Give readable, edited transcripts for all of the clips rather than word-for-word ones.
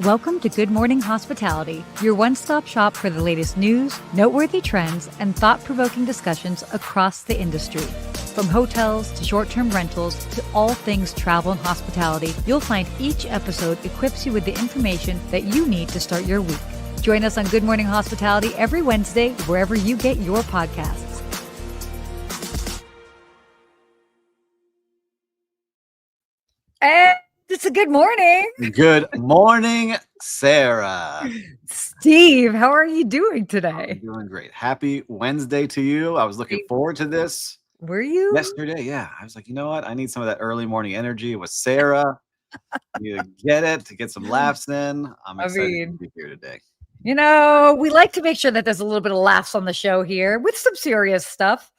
Welcome to Good Morning Hospitality, your one-stop shop for the latest news, noteworthy trends, and thought-provoking discussions across the industry. From hotels to short-term rentals to all things travel and hospitality, you'll find each episode equips you with the information that you need to start your week. Join us on Good Morning Hospitality every Wednesday, wherever you get your podcasts. And it's a good morning. Good morning, Sarah. Steve, how are you doing today? I'm doing great. Happy Wednesday to you. I was looking forward to this. Were you? Yesterday, yeah. I was like, you know what? I need some of that early morning energy with Sarah. You get it, to get some laughs in. I'm excited to be here today. You know, we like to make sure that there's a little bit of laughs on the show here with some serious stuff.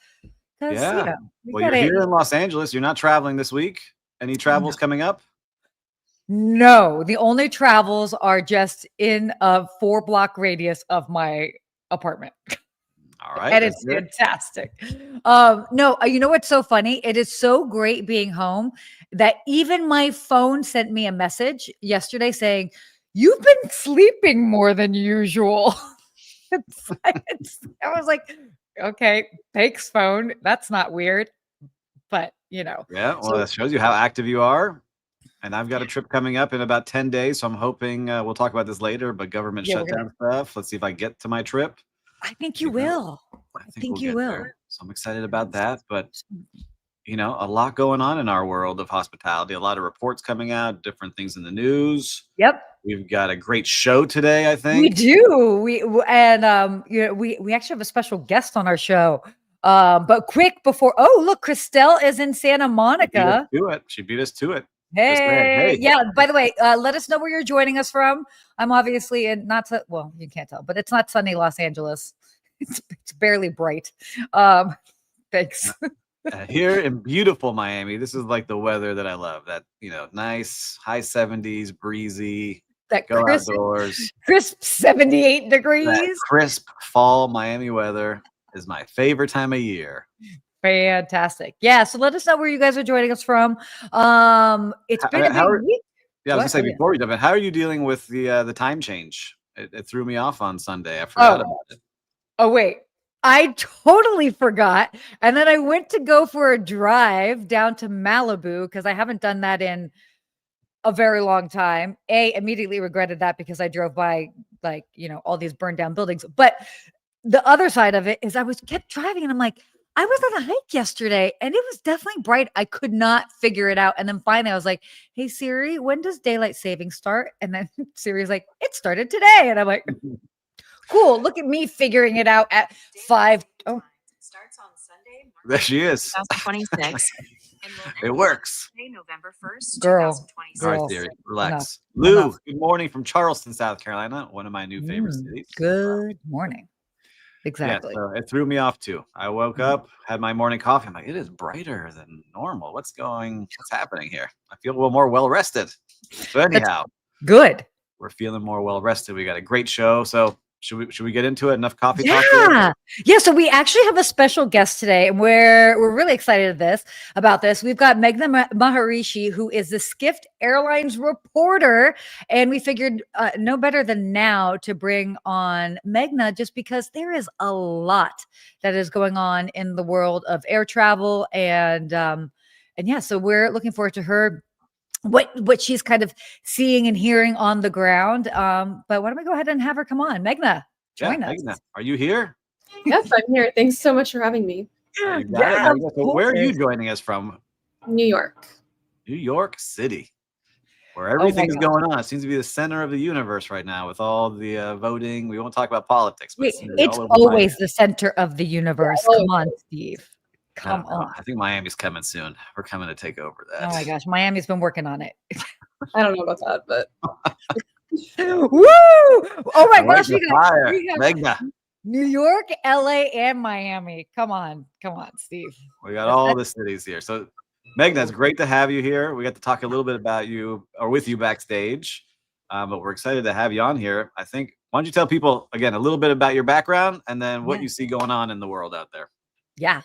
Yeah. You know, you're here in Los Angeles. You're not traveling this week. Any travels coming up? No, the only travels are just in a 4-block radius of my apartment. All right. And it's fantastic. No, you know what's so funny? It is so great being home that even my phone sent me a message yesterday saying, "You've been sleeping more than usual." I was like, okay, thanks, phone. That's not weird. But, you know. Yeah, well, that shows you how active you are. And I've got a trip coming up in about 10 days. So I'm hoping we'll talk about this later, but government shutdown stuff. Let's see if I get to my trip. I think you will. I think you will. There. So I'm excited about that. But, you know, a lot going on in our world of hospitality, a lot of reports coming out, different things in the news. Yep. We've got a great show today, I think. We do. You know, we actually have a special guest on our show. But quick before, look, Christelle is in Santa Monica. She beat us to it. Hey. Yeah. By the way, let us know where you're joining us from. I'm obviously in you can't tell, but it's not sunny Los Angeles. It's barely bright. Thanks. Here in beautiful Miami, this is like the weather that I love. That, you know, nice high 70s, breezy. That go crisp, outdoors. Crisp 78 degrees. That crisp fall Miami weather is my favorite time of year. Fantastic. Yeah. So let us know where you guys are joining us from. It's been a big week. Yeah, I was gonna say before we jump in, how are you dealing with the time change? It threw me off on Sunday. I forgot about it. Oh, wait. I totally forgot. And then I went to go for a drive down to Malibu because I haven't done that in a very long time. Immediately regretted that because I drove by all these burned down buildings. But the other side of it is I kept driving and I'm like, I was on a hike yesterday and it was definitely bright. I could not figure it out. And then finally I was like, hey, Siri, when does daylight saving start? And then Siri's like, it started today. And I'm like, cool. Look at me figuring it out at 5. Oh, it starts on Sunday, March there she is. 2026. It works. November 1st, Girl. 2026. All right, Siri, relax. Lou, good morning from Charleston, South Carolina, one of my new favorite cities. Good morning. Exactly. Yeah, so it threw me off too. I woke up, had my morning coffee. I'm like, it is brighter than normal. What's happening here? I feel a little more well rested. So anyhow, good. We're feeling more well rested. We got a great show. So should we get into it? Enough coffee talk? Yeah. So we actually have a special guest today, and we're really excited about this. We've got Meghna Maharishi, who is the Skift Airlines Reporter, and we figured no better than now to bring on Meghna, just because there is a lot that is going on in the world of air travel, and yeah, so we're looking forward to her. What she's kind of seeing and hearing on the ground. But why don't we go ahead and have her come on? Meghna, join us. Meghna, are you here? Yes, I'm here. Thanks so much for having me. So where are you joining us from? New York. New York City, where everything's going on. It seems to be the center of the universe right now with all the voting. We won't talk about politics, but it's always the center of the universe. Come on, Steve. Come on. I think Miami's coming soon. We're coming to take over that. Oh my gosh, Miami's been working on it. I don't know about that, but woo! Oh my gosh, we got Meghna. New York, LA, and Miami. Come on, Steve. We got all the cities here. So Meghna, it's great to have you here. We got to talk a little bit about you or with you backstage. But we're excited to have you on here. I think, why don't you tell people again a little bit about your background and then what you see going on in the world out there? Yeah.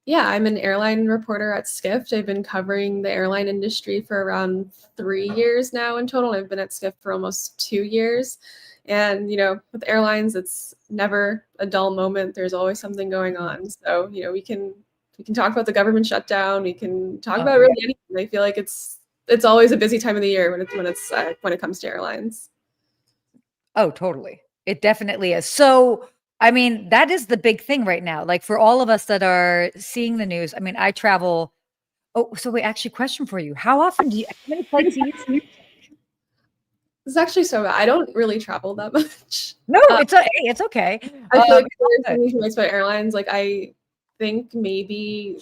Yeah, I'm an airline reporter at Skift. I've been covering the airline industry for around 3 years now in total. I've been at Skift for almost 2 years. And, with airlines, it's never a dull moment. There's always something going on. So, we can talk about the government shutdown. We can talk Oh, about really anything. I feel like it's always a busy time of the year when it comes to airlines. Oh, totally. It definitely is. So, I mean, that is the big thing right now. Like for all of us that are seeing the news, I mean, I travel. Oh, so wait, actually, question for you. How often how many flights do you take? It's actually so bad. I don't really travel that much. No, Um, it's okay. I feel like It's there's all good. something too much about airlines. Like I think maybe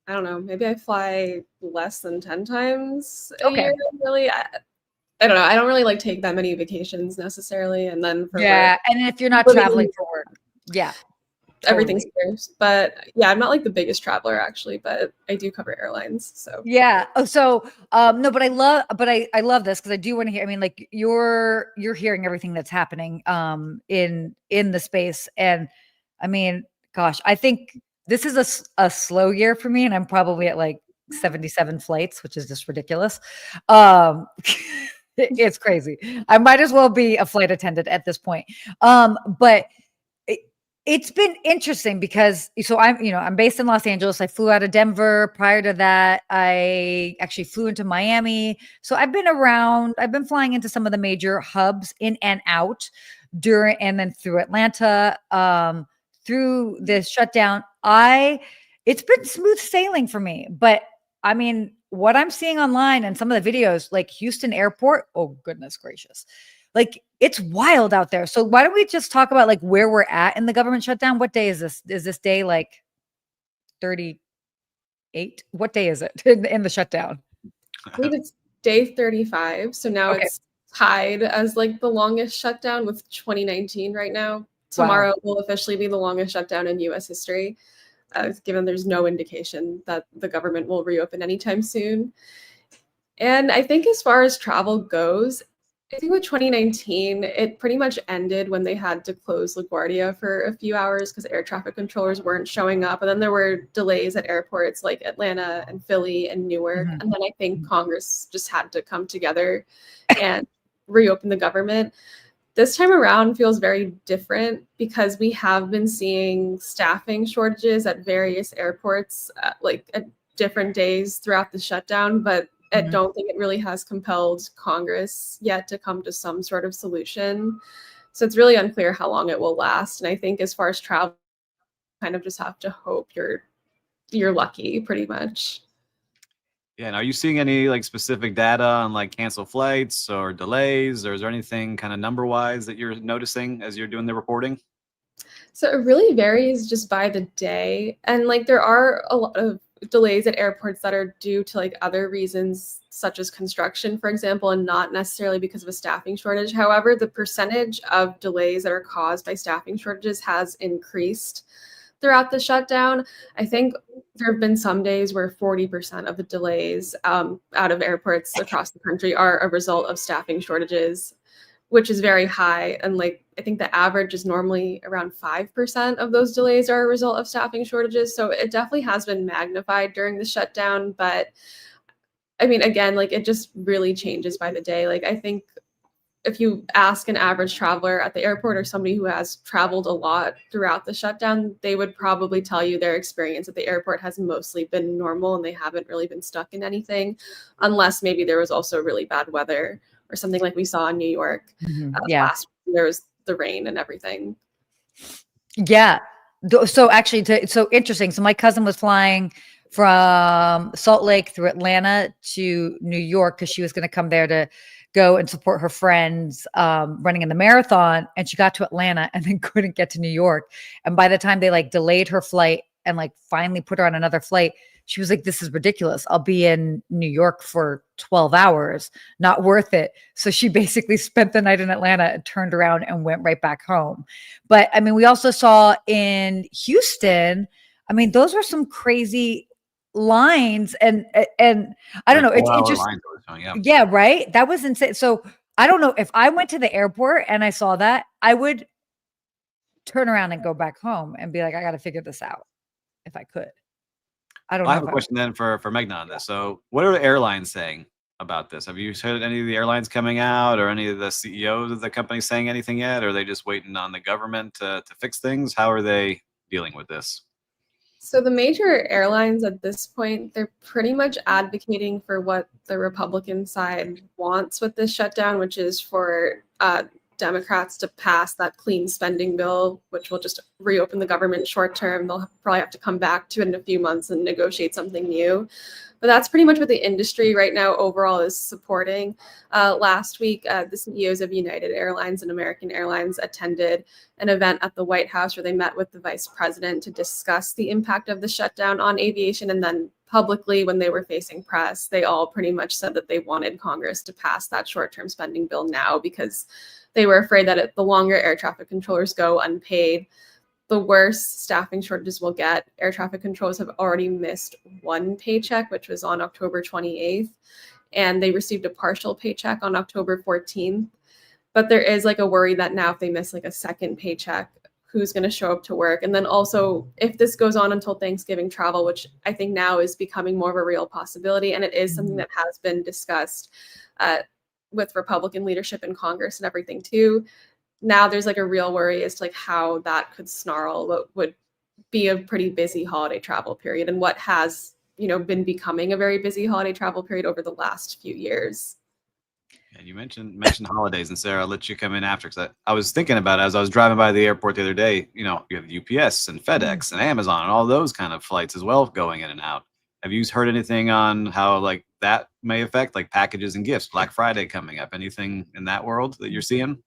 I don't know, maybe I fly less than 10 times a Okay. year, really. I don't know. I don't really like take that many vacations necessarily. And then for work, Yeah, and if you're not living traveling in for work, yeah, everything's totally. scarce. But yeah, I'm not like the biggest traveler actually, but I do cover airlines. So Yeah. Oh, so no, but I love this because I do want to hear. I mean, like you're hearing everything that's happening in the space, and I mean, gosh, I think this is a slow year for me, and I'm probably at like 77 flights, which is just ridiculous. It's crazy. I might as well be a flight attendant at this point. But it, it's been interesting because I'm based in Los Angeles. I flew out of Denver. Prior to that, I actually flew into Miami. So I've been around. I've been flying into some of the major hubs in and out during and then through Atlanta. Through this shutdown, it's been smooth sailing for me. But I mean, what I'm seeing online and some of the videos, like Houston Airport, oh goodness gracious. Like it's wild out there. So why don't we just talk about like where we're at in the government shutdown? What day is this? Is this day like 38? What day is it in the shutdown? I believe it's day 35. So now Okay. it's tied as like the longest shutdown with 2019 right now. Wow. Tomorrow will officially be the longest shutdown in US history, given there's no indication that the government will reopen anytime soon. And I think as far as travel goes, I think with 2019, it pretty much ended when they had to close LaGuardia for a few hours because air traffic controllers weren't showing up. And then there were delays at airports like Atlanta and Philly and Newark. Mhm. And then I think Congress just had to come together and reopen the government. This time around feels very different because we have been seeing staffing shortages at various airports, like at different days throughout the shutdown, but I Mhm. don't think it really has compelled Congress yet to come to some sort of solution. So it's really unclear how long it will last. And I think as far as travel, kind of just have to hope you're lucky pretty much. Yeah, and are you seeing any like specific data on like cancel flights or delays, or is there anything kind of number wise that you're noticing as you're doing the reporting? So it really varies just by the day. And like there are a lot of delays at airports that are due to like other reasons, such as construction, for example, and not necessarily because of a staffing shortage. However, the percentage of delays that are caused by staffing shortages has increased throughout the shutdown. I think there have been some days where 40% of the delays out of airports across the country are a result of staffing shortages, which is very high. And like, I think the average is normally around 5% of those delays are a result of staffing shortages. So it definitely has been magnified during the shutdown. But I mean, again, like it just really changes by the day. Like, I think if you ask an average traveler at the airport or somebody who has traveled a lot throughout the shutdown, they would probably tell you their experience at the airport has mostly been normal and they haven't really been stuck in anything, unless maybe there was also really bad weather or something like we saw in New York Mhm. Yeah. last. There was the rain and everything. Yeah. So actually, so interesting. So my cousin was flying from Salt Lake through Atlanta to New York because she was going to come there to go and support her friends running in the marathon. And she got to Atlanta and then couldn't get to New York. And by the time they like delayed her flight and like finally put her on another flight, she was like, "This is ridiculous. I'll be in New York for 12 hours. Not worth it." So she basically spent the night in Atlanta and turned around and went right back home. But I mean, we also saw in Houston, I mean, those were some crazy lines and I don't Like know, it's 4 hour interesting. lines I was showing, yeah. Yeah, right? That was insane. So I don't know if I went to the airport and I saw that, I would turn around and go back home and be like, I got to figure this out if I could. I don't I know have a if question then for Meghna on this. So, what are the airlines saying about this? Have you heard any of the airlines coming out or any of the CEOs of the company saying anything yet? Or are they just waiting on the government to fix things? How are they dealing with this? So the major airlines at this point, they're pretty much advocating for what the Republican side wants with this shutdown, which is for Democrats to pass that clean spending bill, which will just reopen the government short term. They'll probably have to come back to it in a few months and negotiate something new. But that's pretty much what the industry right now overall is supporting. Last week, the CEOs of United Airlines and American Airlines attended an event at the White House where they met with the vice president to discuss the impact of the shutdown on aviation. And then publicly, when they were facing press, they all pretty much said that they wanted Congress to pass that short-term spending bill now because they were afraid that the longer air traffic controllers go unpaid, the worse staffing shortages will get. Air traffic controllers have already missed one paycheck, which was on October 28th, and they received a partial paycheck on October 14th. But there is like a worry that now if they miss like a second paycheck, who's going to show up to work? And then also, if this goes on until Thanksgiving travel, which I think now is becoming more of a real possibility, and it is something that has been discussed with Republican leadership in Congress and everything too. Now there's like a real worry as to like how that could snarl what would be a pretty busy holiday travel period and what has, been becoming a very busy holiday travel period over the last few years. And you mentioned holidays, and Sarah, I'll let you come in after because I was thinking about it as I was driving by the airport the other day. You have UPS and FedEx and Amazon and all those kind of flights as well going in and out. Have you heard anything on how like that may affect like packages and gifts? Black Friday coming up. Anything in that world that you're seeing?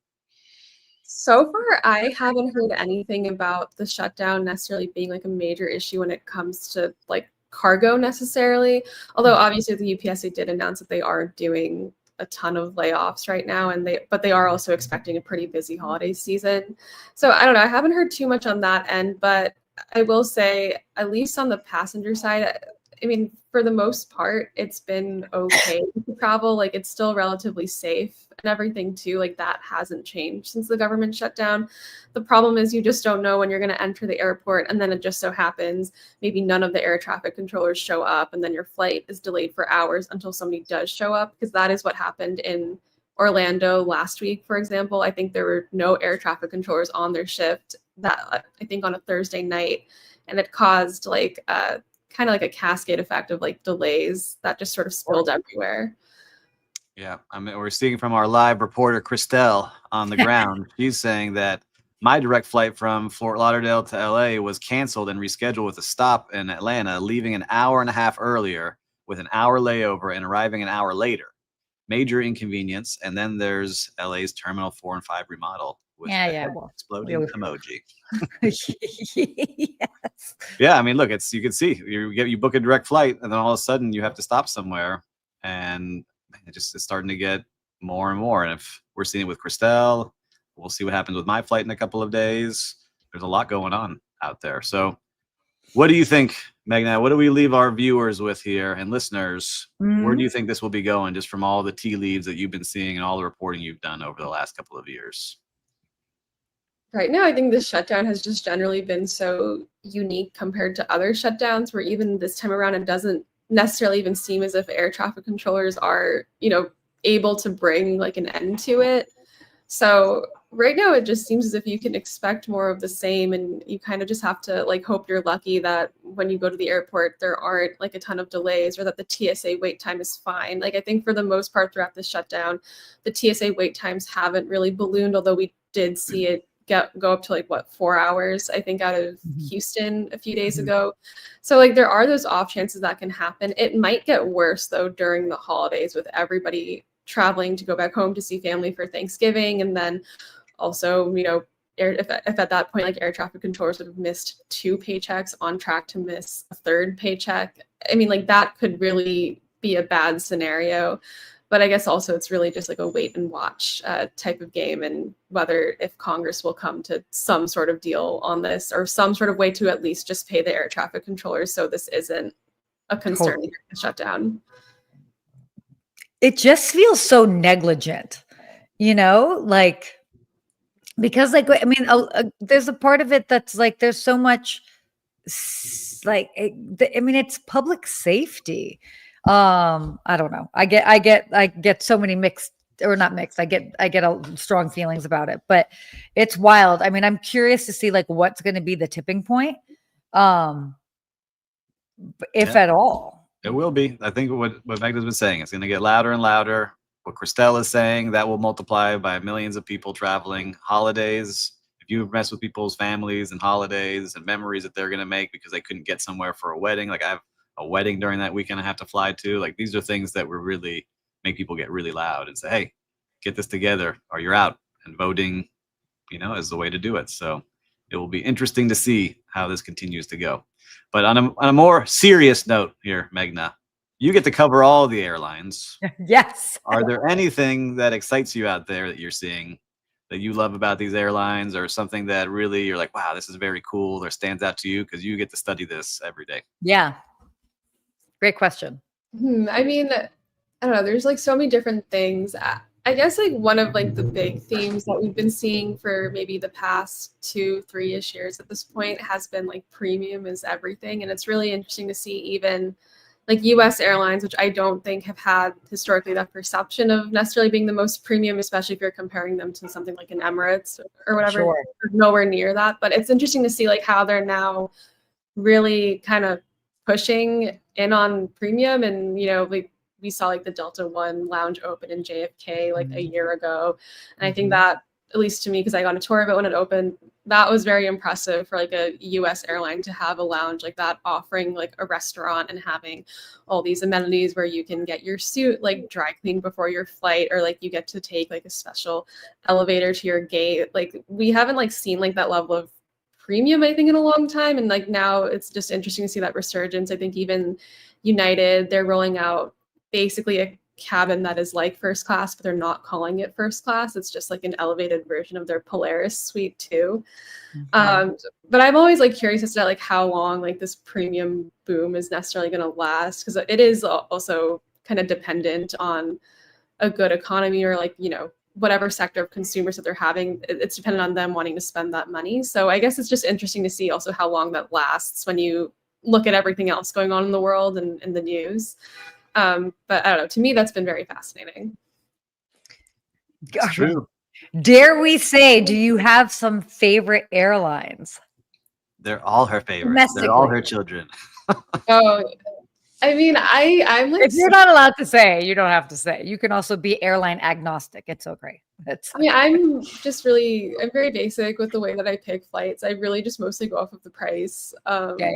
So far, I haven't heard anything about the shutdown necessarily being like a major issue when it comes to like cargo necessarily. Although obviously the UPS, they did announce that they are doing a ton of layoffs right now, but they are also expecting a pretty busy holiday season. So I don't know. I haven't heard too much on that end, but I will say, at least on the passenger side, I mean, for the most part, it's been okay to travel. Like, it's still relatively safe and everything too. Like, that hasn't changed since the government shut down. The problem is you just don't know when you're going to enter the airport, and then it just so happens maybe none of the air traffic controllers show up, and then your flight is delayed for hours until somebody does show up, because that is what happened in Orlando last week, for example. I think there were no air traffic controllers on their shift I think on a Thursday night, and it caused like kind of like a cascade effect of like delays that just sort of spilled everywhere. Yeah, I mean, we're seeing from our live reporter Christelle on the ground. She's saying that my direct flight from Fort Lauderdale to LA was canceled and rescheduled with a stop in Atlanta, leaving an hour and a half earlier with an hour layover and arriving an hour later. Major inconvenience. And then there's LA's Terminal 4 and 5 remodel with exploding emoji. Yes. Yeah, I mean, look, you can see you book a direct flight, and then all of a sudden you have to stop somewhere, and it's starting to get more and more. And if we're seeing it with Christelle, we'll see what happens with my flight in a couple of days. There's a lot going on out there. So, what do you think, Meghna? What do we leave our viewers with here and listeners? Where do you think this will be going, just from all the tea leaves that you've been seeing and all the reporting you've done over the last couple of years? Right now, I think the shutdown has just generally been so unique compared to other shutdowns, where even this time around, it doesn't necessarily even seem as if air traffic controllers are, able to bring like an end to it. So right now, it just seems as if you can expect more of the same, and you kind of just have to like hope you're lucky that when you go to the airport, there aren't like a ton of delays, or that the TSA wait time is fine. Like, I think for the most part throughout the shutdown, the TSA wait times haven't really ballooned, although we did see it go up to like 4 hours, I think, out of Houston a few days ago. So like there are those off chances that can happen. It might get worse though during the holidays, with everybody traveling to go back home to see family for Thanksgiving, and then also, if at that point like air traffic controllers would have missed 2 paychecks, on track to miss a 3rd paycheck. I mean, like that could really be a bad scenario. But I guess also it's really just like a wait and watch type of game, and if Congress will come to some sort of deal on this, or some sort of way to at least just pay the air traffic controllers so this isn't a concern during the shutdown. It just feels so negligent, like, because like, I mean, there's a part of it that's like, there's so much I mean, it's public safety. I don't know. I get so many mixed, or not mixed. I get strong feelings about it, but it's wild. I mean, I'm curious to see like what's going to be the tipping point, um, if Yeah. at all. It will be. I think what Megna's been saying, it's going to get louder and louder. What Christelle is saying, that will multiply by millions of people traveling. Holidays, if you mess with people's families and holidays and memories that they're going to make because they couldn't get somewhere for a wedding. Like I have a wedding during that weekend I have to fly to. Like these are things that will really make people get really loud and say, hey, get this together or you're out. And voting, is the way to do it. So it will be interesting to see how this continues to go. But on a more serious note here, Meghna, you get to cover all the airlines. Yes. Are there anything that excites you out there that you're seeing that you love about these airlines, or something that really you're like, wow, this is very cool, or stands out to you because you get to study this every day? Yeah. Great question. I mean, I don't know. There's like so many different things. I guess like one of like the big themes that we've been seeing for maybe the past 2-3-ish years at this point has been like premium is everything. And it's really interesting to see even like US airlines, which I don't think have had historically that perception of necessarily being the most premium, especially if you're comparing them to something like an Emirates or whatever. Sure. Nowhere near that. But it's interesting to see like how they're now really kind of pushing in on premium. And like we saw like the Delta One lounge open in JFK like a year ago, and I think that, at least to me, because I got a tour of it when it opened, that was very impressive for like a US airline to have a lounge like that, offering like a restaurant and having all these amenities where you can get your suit like dry cleaned before your flight, or like you get to take like a special elevator to your gate. Like we haven't like seen like that level of premium, I think, in a long time. And like now it's just interesting to see that resurgence. I think even United, they're rolling out basically a cabin that is like first class, but they're not calling it first class. It's just like an elevated version of their Polaris suite too. But I'm always like curious as to like how long like this premium boom is necessarily going to last, because it is also kind of dependent on a good economy, or like whatever sector of consumers that they're having. It's dependent on them wanting to spend that money. So I guess it's just interesting to see also how long that lasts when you look at everything else going on in the world and in the news. But I don't know. To me, that's been very fascinating. It's true. Dare we say, do you have some favorite airlines? They're all her favorites. They're all her children. Oh, I mean, I'm like, if you're not allowed to say, you don't have to say. You can also be airline agnostic. It's okay. I'm very basic with the way that I pick flights. I really just mostly go off of the price. Yeah.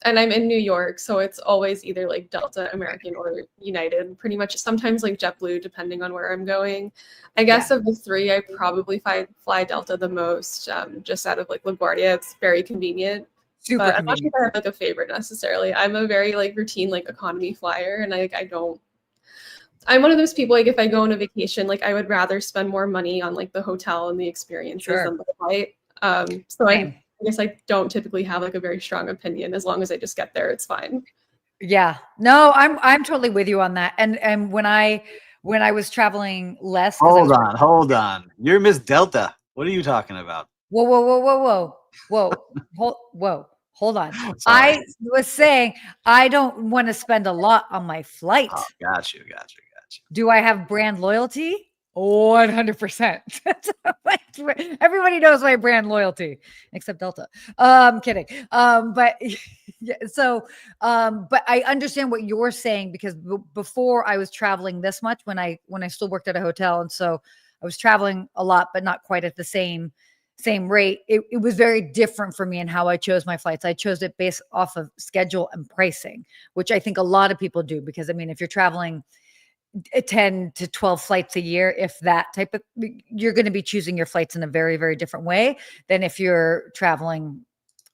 And I'm in New York, so it's always either like Delta, American, or United. Pretty much, sometimes like JetBlue, depending on where I'm going. I guess of the three, I probably fly Delta the most, just out of like LaGuardia. It's very convenient. Super But I'm not sure convenient. if I have like a favorite necessarily. I'm a very like routine like economy flyer, and I'm one of those people, like if I go on a vacation, like I would rather spend more money on like the hotel and the experiences than the flight. So I guess I don't typically have like a very strong opinion. As long as I just get there, it's fine. Yeah. No, I'm totally with you on that. And when I was traveling less. Hold on. You're Miss Delta. What are you talking about? Whoa. Hold on. I was saying I don't want to spend a lot on my flight. Oh, got you. Do I have brand loyalty? 100%. Everybody knows my brand loyalty, except Delta. Kidding. But yeah, so but I understand what you're saying, because before I was traveling this much when I still worked at a hotel, and so I was traveling a lot, but not quite at the same rate. It was very different for me in how I chose my flights. I chose it based off of schedule and pricing, which I think a lot of people do, because I mean, if you're traveling 10 to 12 flights a year, if that type of, you're going to be choosing your flights in a very, very different way than if you're traveling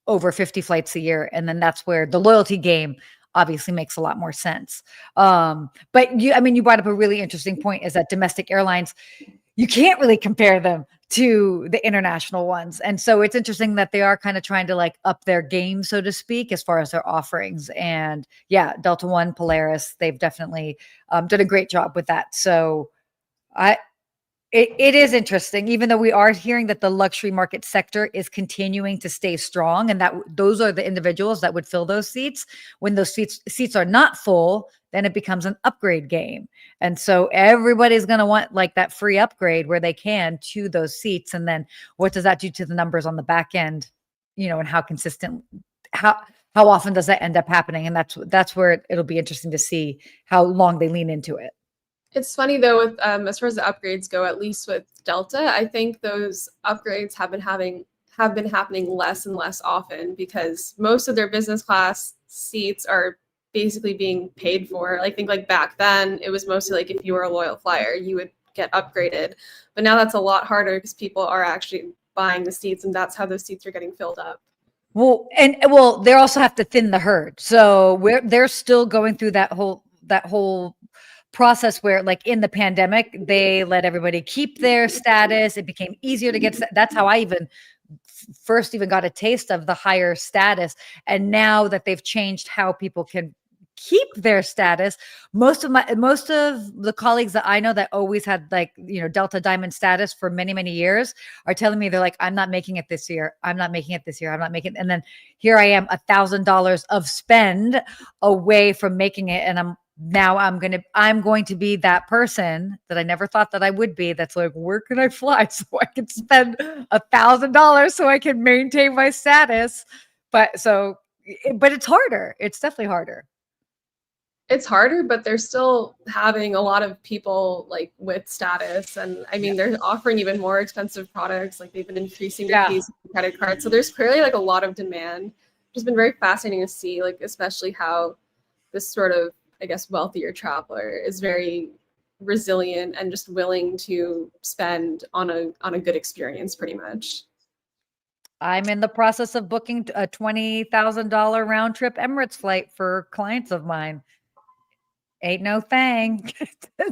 over 50 flights a year. And then that's where the loyalty game obviously makes a lot more sense. But you brought up a really interesting point, is that domestic airlines, you can't really compare them to the international ones. And so it's interesting that they are kind of trying to like up their game, so to speak, as far as their offerings. And yeah, Delta One, Polaris, they've definitely done a great job with that. So It is interesting, even though we are hearing that the luxury market sector is continuing to stay strong, and that those are the individuals that would fill those seats. When those seats are not full, then it becomes an upgrade game. And so everybody's going to want like that free upgrade where they can to those seats. And then what does that do to the numbers on the back end? And how consistent, how often does that end up happening? And that's where it'll be interesting to see how long they lean into it. It's funny though, with as far as the upgrades go, at least with Delta, I think those upgrades have been happening less and less often because most of their business class seats are basically being paid for. I think like back then it was mostly like if you were a loyal flyer, you would get upgraded. But now that's a lot harder because people are actually buying the seats, and that's how those seats are getting filled up. Well, they also have to thin the herd. So they're still going through that whole process where, like in the pandemic, they let everybody keep their status. It became easier to get. That's how I first got a taste of the higher status. And now that they've changed how people can keep their status, most of the colleagues that I know that always had Delta Diamond status for many, many years are telling me, they're like, I'm not making it this year. I'm not making it this year. I'm not making it. And then here I am, $1,000 of spend away from making it. And I'm going to be that person that I never thought that I would be. That's like, where can I fly so I can spend $1,000 so I can maintain my status? But it's harder. It's definitely harder. It's harder, but they're still having a lot of people like with status. And I mean, they're offering even more expensive products. Like they've been increasing their fees with credit cards. So there's clearly like a lot of demand. It's been very fascinating to see, like, especially how this sort of, I guess, wealthier traveler is very resilient and just willing to spend on a good experience pretty much. I'm in the process of booking a $20,000 round trip Emirates flight for clients of mine. Ain't no thing.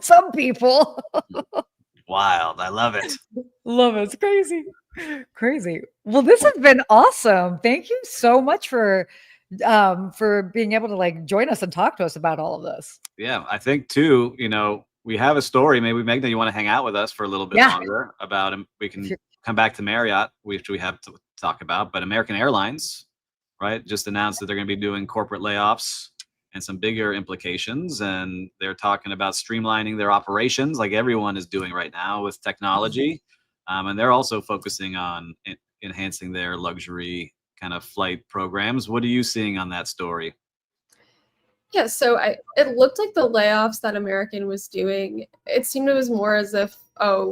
Some people. Wild. I love it. Love it. It's crazy. Crazy. Well, this has been awesome. Thank you so much for being able to like join us and talk to us about all of this. Yeah, I think too, we have a story. Maybe Meghna, you want to hang out with us for a little bit longer about him. We can come back to Marriott, which we have to talk about, but American Airlines, right, just announced that they're going to be doing corporate layoffs and some bigger implications. And they're talking about streamlining their operations like everyone is doing right now with technology. And they're also focusing on enhancing their luxury kind of flight programs. What are you seeing on that story? Yeah, so it looked like the layoffs that American was doing, it seemed it was more as if,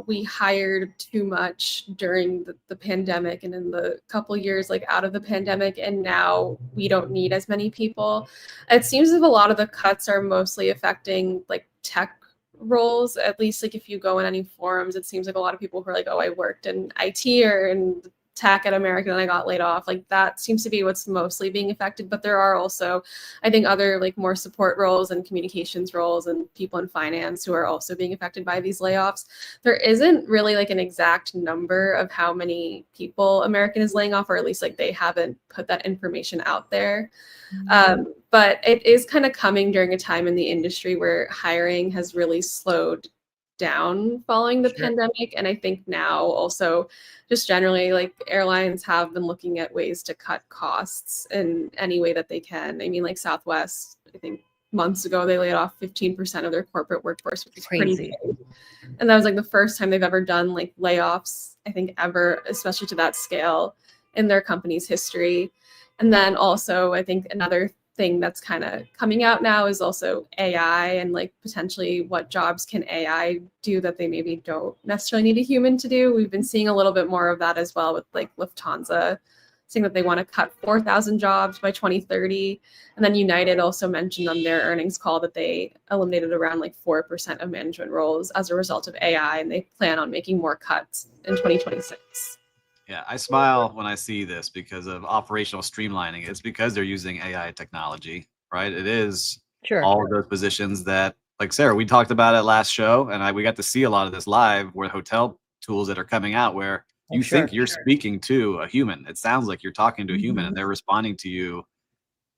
we hired too much during the pandemic and in the couple years like out of the pandemic, and now we don't need as many people. It seems as if a lot of the cuts are mostly affecting like tech roles. At least like if you go in any forums, it seems like a lot of people who are like, I worked in IT or in tech at American and I got laid off. Like that seems to be what's mostly being affected. But there are also, I think, other like more support roles and communications roles and people in finance who are also being affected by these layoffs. There isn't really like an exact number of how many people American is laying off, or at least like they haven't put that information out there. But it is kind of coming during a time in the industry where hiring has really slowed down following the pandemic. And I think now also just generally like airlines have been looking at ways to cut costs in any way that they can. I mean, like Southwest, I think months ago, they laid off 15% of their corporate workforce, which is pretty big. And that was like the first time they've ever done like layoffs, I think ever, especially to that scale in their company's history. And then also, I think another thing that's kind of coming out now is also AI and like potentially what jobs can AI do that they maybe don't necessarily need a human to do. We've been seeing a little bit more of that as well with like Lufthansa saying that they want to cut 4,000 jobs by 2030. And then United also mentioned on their earnings call that they eliminated around like 4% of management roles as a result of AI, and they plan on making more cuts in 2026. Yeah, I smile when I see this because of operational streamlining. It's because they're using AI technology, right? It is all of those positions that, like Sarah, we talked about it last show, and we got to see a lot of this live where hotel tools that are coming out where you think you're speaking to a human. It sounds like you're talking to a human and they're responding to you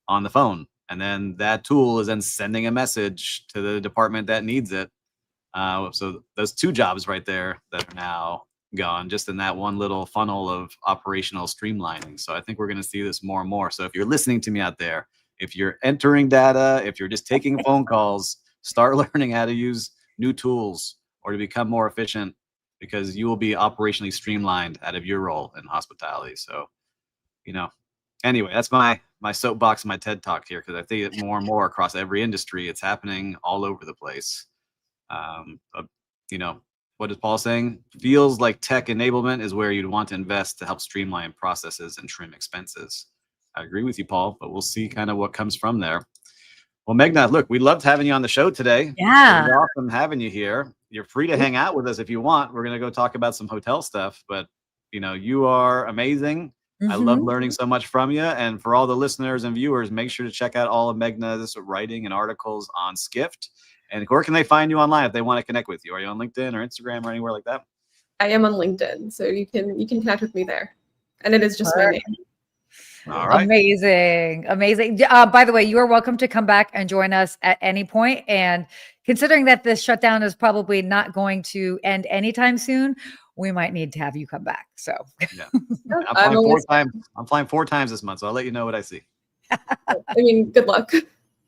on the phone. And then that tool is then sending a message to the department that needs it. So those 2 jobs right there that are now gone, just in that one little funnel of operational streamlining. So I think we're going to see this more and more. So if you're listening to me out there, if you're entering data, if you're just taking phone calls, start learning how to use new tools or to become more efficient, because you will be operationally streamlined out of your role in hospitality. So, anyway, that's my soapbox, my TED talk here, because I think it more and more across every industry. It's happening all over the place. But, what is Paul saying? Feels like tech enablement is where you'd want to invest to help streamline processes and trim expenses. I agree with you, Paul, but we'll see kind of what comes from there. Well, Meghna, look, we loved having you on the show today. Yeah. It was awesome having you here. You're free to hang out with us if you want. We're going to go talk about some hotel stuff, but you are amazing. I love learning so much from you. And for all the listeners and viewers, make sure to check out all of Meghna's writing and articles on Skift. And where can they find you online if they want to connect with you? Are you on LinkedIn or Instagram or anywhere like that? I am on LinkedIn, so you can connect with me there. And it is just my name. All right. Amazing. By the way, you are welcome to come back and join us at any point. And considering that this shutdown is probably not going to end anytime soon, we might need to have you come back. So yeah. I'm flying 4 times. I'm flying 4 times this month, so I'll let you know what I see. I mean, good luck. Good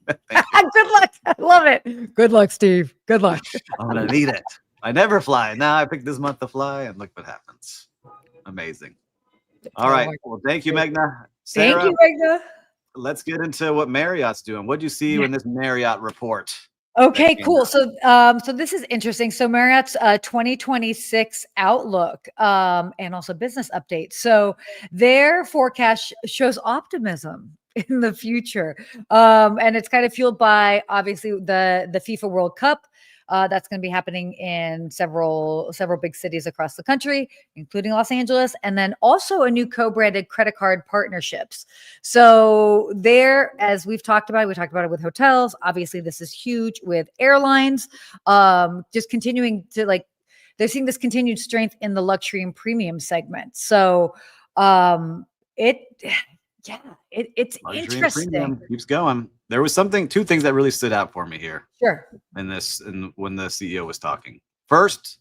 luck. I love it. Good luck, Steve. Good luck. I'm gonna need it. I never fly. Now I picked this month to fly, and look what happens. Amazing. All right. Well, thank you, Meghna. Sarah, thank you, Meghna. Let's get into what Marriott's doing. What do you see in this Marriott report? Okay, cool. So this is interesting. So Marriott's 2026 outlook and also business update. So their forecast shows optimism in the future. And it's kind of fueled by obviously the FIFA World Cup. That's going to be happening in several big cities across the country, including Los Angeles, and then also a new co-branded credit card partnerships. So there, as we talked about it with hotels. Obviously, this is huge with airlines. Just continuing to they're seeing this continued strength in the luxury and premium segment. So it's Luxury interesting. keeps going. There was 2 things that really stood out for me here. Sure. And when the CEO was talking. First,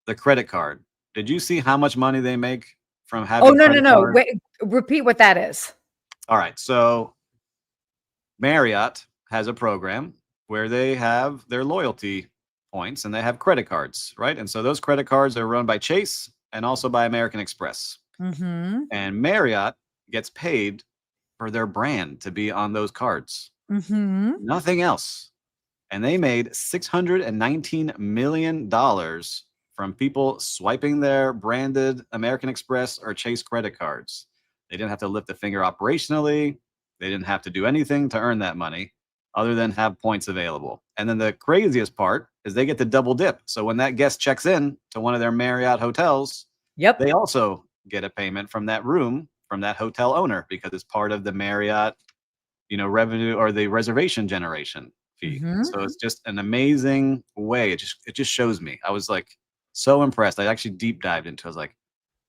the credit card. Did you see how much money they make from having? Oh, no. Wait, repeat what that is. All right. So Marriott has a program where they have their loyalty points and they have credit cards, right? And so those credit cards are run by Chase and also by American Express. And Marriott gets paid for their brand to be on those cards. Nothing else. And they made $619 million from people swiping their branded American Express or Chase credit cards. They didn't have to lift a finger operationally. They didn't have to do anything to earn that money other than have points available. And then the craziest part is they get to double dip. So when that guest checks in to one of their Marriott hotels, they also get a payment from that room, from that hotel owner, because it's part of the Marriott, revenue or the reservation generation fee. So it's just an amazing way. It just shows me. I was so impressed. I actually deep dived into it. I was like,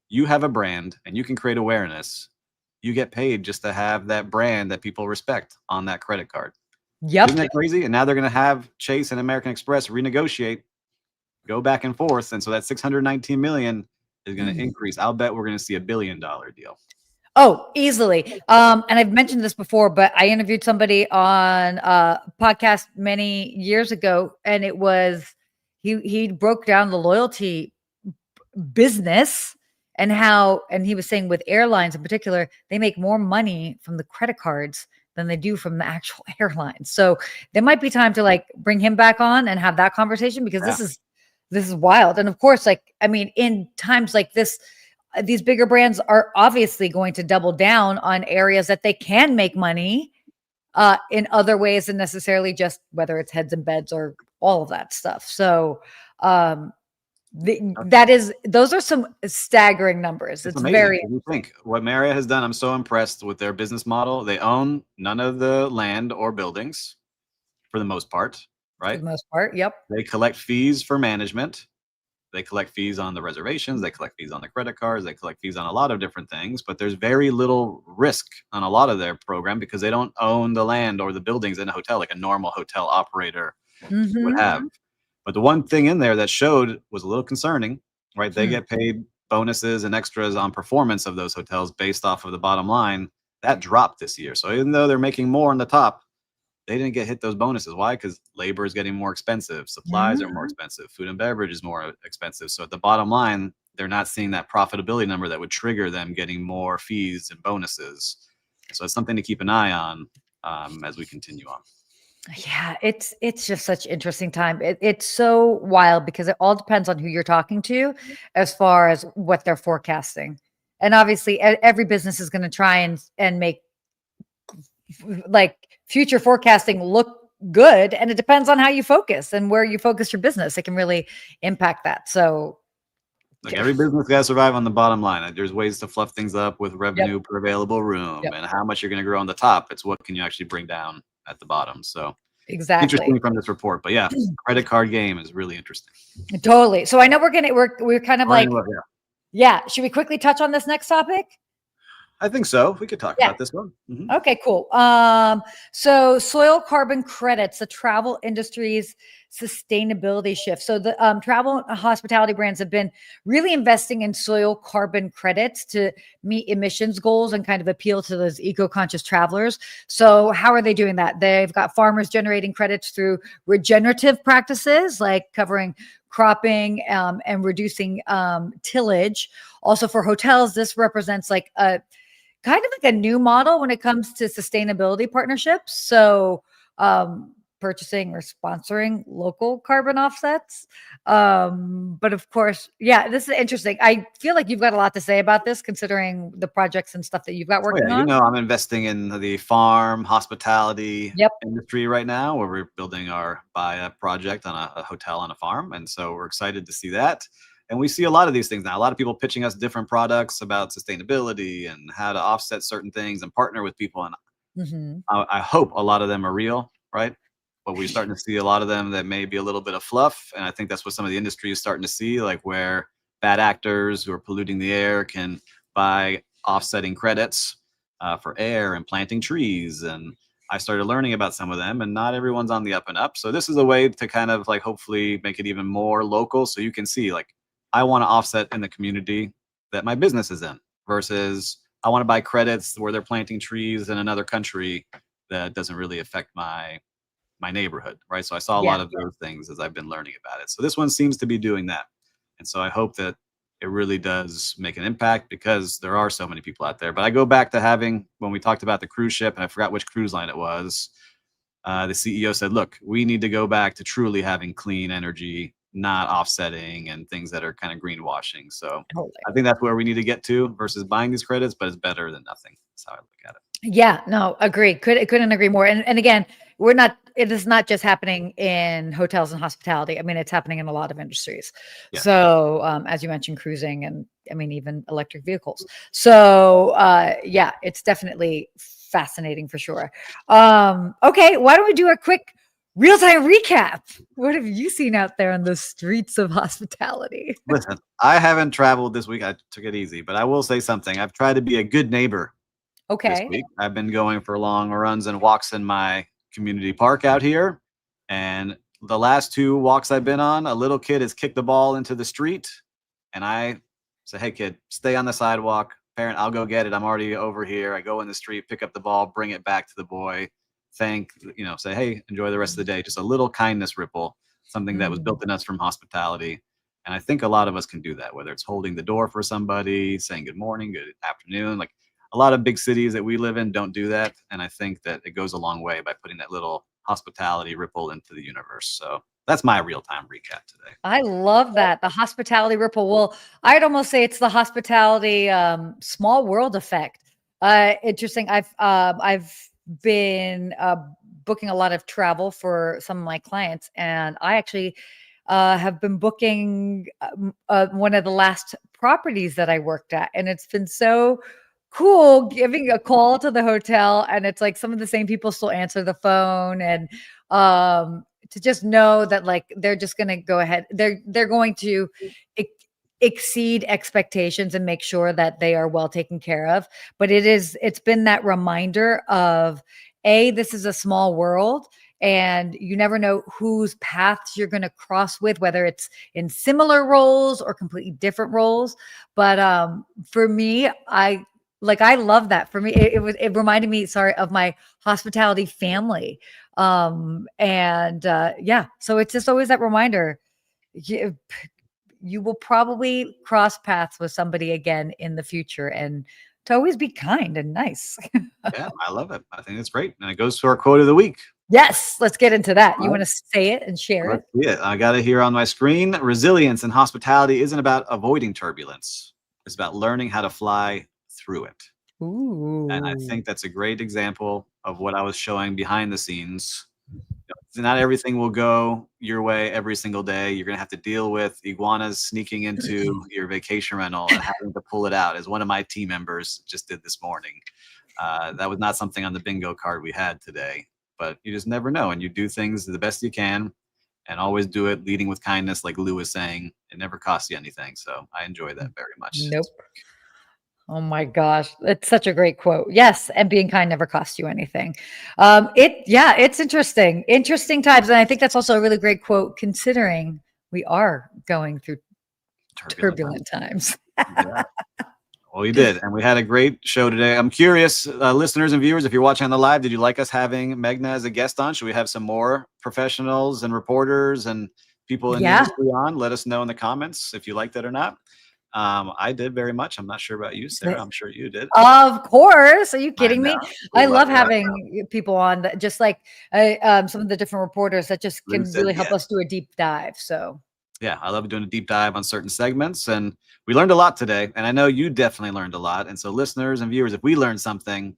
you have a brand and you can create awareness. You get paid just to have that brand that people respect on that credit card. Isn't that crazy? And now they're going to have Chase and American Express renegotiate, go back and forth. And so that $619 million is going to increase. I'll bet we're going to see $1 billion deal. Oh, easily. And I've mentioned this before, but I interviewed somebody on a podcast many years ago, and it was he broke down the loyalty business and he was saying with airlines in particular, they make more money from the credit cards than they do from the actual airlines. So there might be time to bring him back on and have that conversation, because this is wild. And of course, in times like this, these bigger brands are obviously going to double down on areas that they can make money in other ways than necessarily just whether it's heads and beds or all of that stuff. So those are some staggering numbers. It's very. You think what Marriott has done? I'm so impressed with their business model. They own none of the land or buildings for the most part, right? For the most part, yep. They collect fees for management. They collect fees on the reservations. They collect fees on the credit cards. They collect fees on a lot of different things, but there's very little risk on a lot of their program because they don't own the land or the buildings in a hotel like a normal hotel operator would have. But the one thing in there that showed was a little concerning, right? They Hmm. get paid bonuses and extras on performance of those hotels based off of the bottom line. That dropped this year. So even though they're making more on the top, they didn't get hit those bonuses. Why? Because labor is getting more expensive, supplies are more expensive, food and beverage is more expensive. So at the bottom line, they're not seeing that profitability number that would trigger them getting more fees and bonuses. So it's something to keep an eye on as we continue on. Yeah, it's just such interesting time. It's so wild because it all depends on who you're talking to as far as what they're forecasting. And obviously every business is going to try and make like future forecasting look good, and it depends on how you focus and where you focus your business. It can really impact that. So Like every business got to survive on the bottom line. There's ways to fluff things up with yep, revenue per available room yep, and how much you're going to grow on the top. It's what can you actually bring down at the bottom. So exactly. interesting from this report. But yeah, credit card game is really interesting. Totally. So I know we're kind of Or like, anyway, yeah, yeah, should we quickly touch on this next topic? I think so. We could talk Yeah. about this one. Mhm. Okay, cool. So soil carbon credits, the travel industry's sustainability shift. So the travel and hospitality brands have been really investing in soil carbon credits to meet emissions goals and kind of appeal to those eco-conscious travelers. So how are they doing that? They've got farmers generating credits through regenerative practices like covering cropping and reducing tillage. Also for hotels, this represents like a kind of like a new model when it comes to sustainability partnerships. So, purchasing or sponsoring local carbon offsets. But of course, yeah, this is interesting. I feel like you've got a lot to say about this, considering the projects and stuff that you've got Oh working yeah, you on. know, I'm investing in the farm hospitality Yep. industry right now, where we're building our buy project on a hotel on a farm, and so we're excited to see that. And we see a lot of these things now. A lot of people pitching us different products about sustainability and how to offset certain things and partner with people. And Hmm. I hope a lot of them are real, right? But we're starting to see a lot of them that may be a little bit of fluff, and I think that's what some of the industry is starting to see, like where bad actors who are polluting the air can buy offsetting credits for air and planting trees. And I started learning about some of them, and not everyone's on the up and up. So this is a way to kind of like hopefully make it even more local, so you can see like I want to offset in the community that my business is in versus I want to buy credits where they're planting trees in another country that doesn't really affect my neighborhood, right? So I saw a Yeah. lot of those things as I've been learning about it. So this one seems to be doing that. And so I hope that it really does make an impact because there are so many people out there. But I go back to having, when we talked about the cruise ship, and I forgot which cruise line it was, the CEO said, look, we need to go back to truly having clean energy, not offsetting and things that are kind of greenwashing. So Totally. I think that's where we need to get to versus buying these credits, but it's better than nothing. That's how I look at it. Yeah, no, agree. Couldn't agree more. And again, it is not just happening in hotels and hospitality. I mean, it's happening in a lot of industries. Yeah. So, as you mentioned, cruising and I mean, even electric vehicles. So, yeah, it's definitely fascinating for sure. Okay, why don't we do a quick real-time recap? What have you seen out there on the streets of hospitality? Listen, I haven't traveled this week. I took it easy, but I will say something. I've tried to be a good neighbor this Okay. week. I've been going for long runs and walks in my community park out here. And the last 2 walks I've been on, a little kid has kicked the ball into the street. And I say, hey, kid, stay on the sidewalk. Parent, I'll go get it. I'm already over here. I go in the street, pick up the ball, bring it back to the boy. Say, hey, enjoy the rest of the day. Just a little kindness ripple, something that was built in us from hospitality. And I think a lot of us can do that, whether it's holding the door for somebody, saying good morning, good afternoon. Like a lot of big cities that we live in don't do that. And I think that it goes a long way by putting that little hospitality ripple into the universe. So that's my real-time recap today. I love that. The hospitality ripple. Well, I'd almost say it's the hospitality small world effect. Interesting. I've been booking a lot of travel for some of my clients, and I actually have been booking one of the last properties that I worked at, and it's been so cool giving a call to the hotel, and it's like some of the same people still answer the phone, and to just know that like they're just going to go ahead, they're going to ex- exceed expectations and make sure that they are well taken care of. But it's been that reminder of this is a small world, and you never know whose paths you're going to cross with, whether it's in similar roles or completely different roles. But for me, I love that. For me, it reminded me, sorry, of my hospitality family. And yeah, so it's just always that reminder. You will probably cross paths with somebody again in the future, and to always be kind and nice. Yeah, I love it. I think that's great. And it goes to our quote of the week. Yes, let's get into that. You All want to say it and share it? Let's see it. I got it here on my screen. Resilience in hospitality isn't about avoiding turbulence. It's about learning how to fly through it. Ooh. And I think that's a great example of what I was showing behind the scenes. Not everything will go your way every single day. You're going to have to deal with iguanas sneaking into your vacation rental and having to pull it out, as one of my team members just did this morning. That was not something on the bingo card we had today, but you just never know. And you do things the best you can, and always do it leading with kindness. Like Lou was saying, it never costs you anything. So I enjoy that very much. Nope. Oh my gosh, it's such a great quote. Yes, and being kind never costs you anything. It's interesting times, and I think that's also a really great quote considering we are going through turbulent times. Yeah. Well, you did, and we had a great show today. I'm curious, listeners and viewers, if you're watching on the live, did you like us having Meghna as a guest on? Should we have some more professionals and reporters and people in the industry on? Let us know in the comments if you liked it or not. I did very much. I'm not sure about you, Sarah. I'm sure you did. Of course. Are you kidding me? I love that. having people on that, just like some of the different reporters that just can really help us do a deep dive. So yeah, I love doing a deep dive on certain segments, and we learned a lot today. And I know you definitely learned a lot. And so listeners and viewers, if we learned something,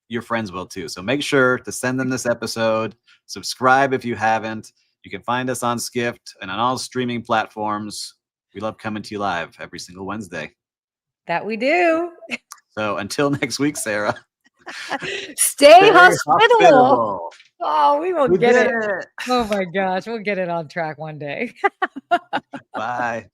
your friends will too. So make sure to send them this episode. Subscribe if you haven't. You can find us on Skift and on all streaming platforms. We love coming to you live every single Wednesday. That we do. So until next week, Sarah. Stay hospitable. Oh, we will get it. it. Oh my gosh, we'll get it on track one day. Bye.